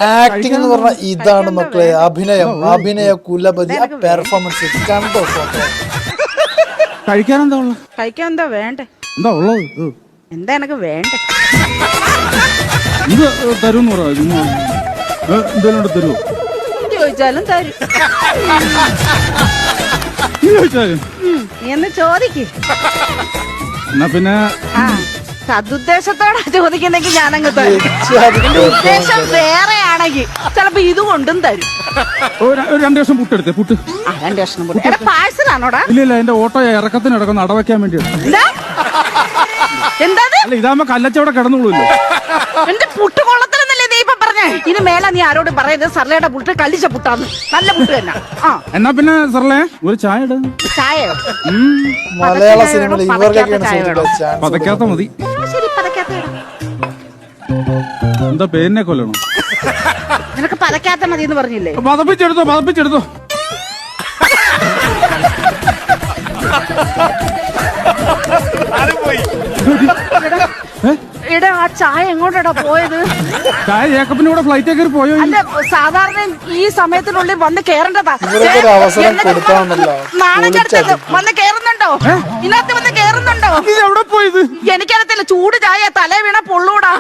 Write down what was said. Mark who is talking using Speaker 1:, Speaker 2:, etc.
Speaker 1: Acting എന്ന് പറഞ്ഞാൽ ഇതാണ് മക്കളെ, അഭിനയ കുലപതി, പെർഫോമൻസ് കണ്ടോ?
Speaker 2: കഴിക്കാൻ എന്താ ഉള്ളത്?
Speaker 3: കഴിക്കാൻ എന്താ വേണ്ടേ?
Speaker 2: എന്താ ഉള്ളത്?
Speaker 3: എന്താ എനക്ക് വേണ്ടേ?
Speaker 2: ഇത് തരുമെന്ന് പറയാ. എന്തെങ്കിലും തരുമോ?
Speaker 3: ചോദിച്ചാലും തരും.
Speaker 2: ചോദിച്ചാലും
Speaker 3: നീ എന്ന് ചോദിക്ക്.
Speaker 2: എന്നാ പിന്നെ
Speaker 3: സതുദ്ദേശത്തോടെ ചോദിക്കുന്നെങ്കിൽ ഞാനങ്ങ് തരും. എന്റെ ഉദ്ദേശം വേറെയാണെങ്കിൽ ചിലപ്പോ ഇത് കൊണ്ടും തരും.
Speaker 2: ഒരു 2 വർഷം പുട്ടെടുത്തേ. പുട്ട്
Speaker 3: 2 വർഷം പാഴ്സലാണോടാ?
Speaker 2: ഇല്ല, എന്റെ ഓട്ടോ ഇറക്കത്തിന് ഇടക്കുന്ന അടവയ്ക്കാൻ വേണ്ടിയാണ്.
Speaker 3: എന്താ
Speaker 2: അല്ല, ഇതാകുമ്പോ കല്ലച്ചവിടെ കിടന്നുള്ളൂല്ലോ.
Speaker 3: എന്റെ പുട്ട് കൊള്ളത്തിലെന്നല്ലേ നീ ഇപ്പൊ പറഞ്ഞേ? ഇനി മേല നീ ആരോടും പറയുന്നത് സർലയുടെ പുട്ട് കല്ലിച്ച പുട്ടാന്ന്. നല്ല പുട്ട് തന്നെ. എന്നാ
Speaker 2: പിന്നെ സർലേ ഒരു ചായ ഇട.
Speaker 3: ചായയോ?
Speaker 1: മലയാള സിനിമയിൽ
Speaker 2: പതക്കാത്ത മതി.
Speaker 3: ശരി, പതക്കാത്ത ഇടാം.
Speaker 2: എന്താ പേരിനെ കൊല്ലണം?
Speaker 3: നിനക്ക് പതക്കാത്ത മതി എന്ന് പറഞ്ഞില്ലേ?
Speaker 2: പതപ്പിച്ചെടുത്തോ.
Speaker 3: എടാ, ആ ചായ എങ്ങോട്ടാ പോയത്?
Speaker 2: ചായ ജേക്കബിന്റെ കൂടെ ഫ്ലൈറ്റ് കയറി പോയോ?
Speaker 3: അല്ല, സാധാരണ ഈ സമയത്തിനുള്ളിൽ വന്ന് കേറേണ്ടതാ. നാളെ ചേർത്തത് വന്ന് കേറുന്നുണ്ടോ? ഇതിനകത്ത് വന്ന് കേറുന്നുണ്ടോ?
Speaker 2: എവിടെ പോയത്?
Speaker 3: എനിക്കറിയത്തില്ല. ചൂട് ചായ തലേ വീണ പൊള്ളൂടാ.